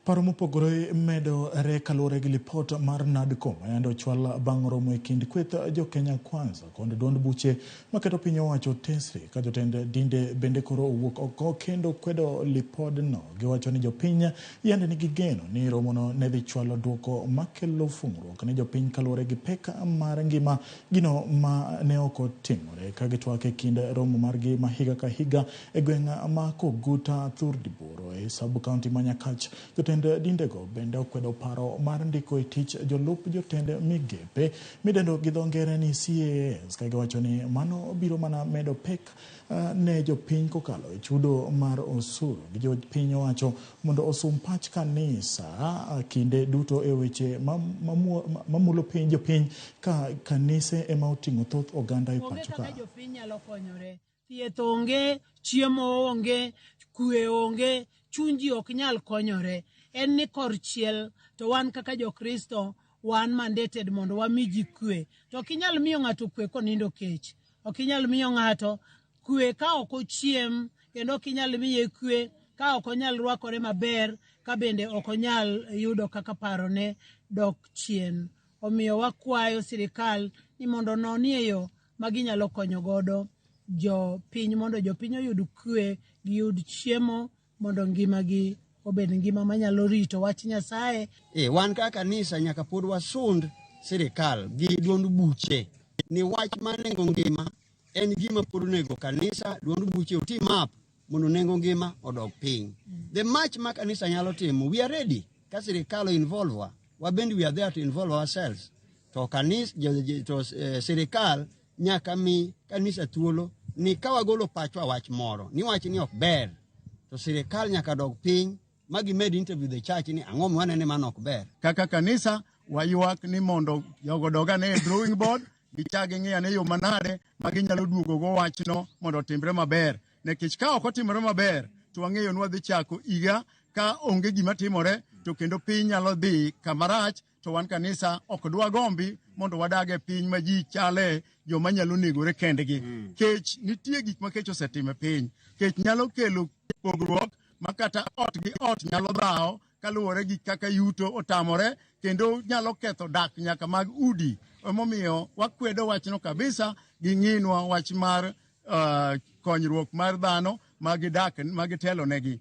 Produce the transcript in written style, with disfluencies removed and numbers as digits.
Paro mopogore medo kaluwore gi lipod mar NADCO mayande ochwal bang' romo e kind kweth jo-Kenya Kwanza kod duond buche maketo piny owacho tesre ka jotend dinde bende koro owuok oko kendo kwedo lipodno. Giwacho ni jopiny yande nigi geno ni romono ne dhi chwalo duoko makelo fungruok ne jopiny kaluwore gi pek mar ngima gino ma ne ok otimore ka gitwak e kind romo margi ma higa ka higa e gweng' ma Koguta Thurdiburo e sub-kaunti ma Nyakach. Jotend dindego bende okwedo paro mar ndiko e tich jolup jotend migepe midendo gi dho ngere ni CAS ka giwacho ni mano biro mana medo pek ne jopiny kokalo e chudo mar osuru gi jopiny owacho mondo osum pach kanisa kinde duto e weche mamulo piny jopiny ka kanise ema oting'o thoth oganda e pacho ka. Jopiny nyalo konyore, thieth onge, chiemo onge, kwe onge, chunji ok nyal konyore. En ni korchiel to wan kaka jokristo wan mandated mondo wamiji kwe. To ok inyal miyo ng'ato kwe konindo kech. Ok inyal miyo ng'ato kwe ka ok ochiem, kendo ok inyal miye kwe ka ok onyal rwakore maber, ka bende ok onyal yudo kaka parone dok chien. Omiyo wakwayo sirikal ni mondo nonie yo maginyalo konyo godo jopiny mondo jopiny oyud kwe, giyud chiemo mondo ngimagi obed ngima manyalo rito wach Nyasaye. Wan kaka kanisa nyaka pod wasund sirikal gi duond buche ni wach mar nengo ngima en gima pod onego kanisa duond buche oti map mondo nengo ngima odog piny. The much ma kanisa nyalo timo, we are ready. Ka sirikal involve wa bend we are there to involve ourselves. To kanisa to sirikal nyaka mi kanisa thuolo ni ka wagolo pachwa wach moro ni wach ni ok ber, to sirikal nyaka dog piny magi med interview the church ni ang'o mwanene man ok ber. Kaka kanisa wayuak ni mondo jogo dogane e drawing board gichagi ng'iyane yo manade maginyalo duogo go wachno mondo otimre maber. Nekech ka ok otimre maber to wang'eyo ni wadhi chako iga ka onge gima timore to kendo piny nyalo dhi kamarach. To wan kanisa ok dwa gombi mondo wadage piny ma ji chale joma nyalo negore kendgi. Kech nitie gik ma kech osetime piny. Kech nyalo kelo pogruok makata ot gi ot nyalo dhawo kaluwore gi kaka yuto otamore kendo nyalo ketho dak nyaka mag udi. Emomiyo wakwedo wachno kabisa gi ng'inwa wach mar konyruok mar dhano magitelonegi.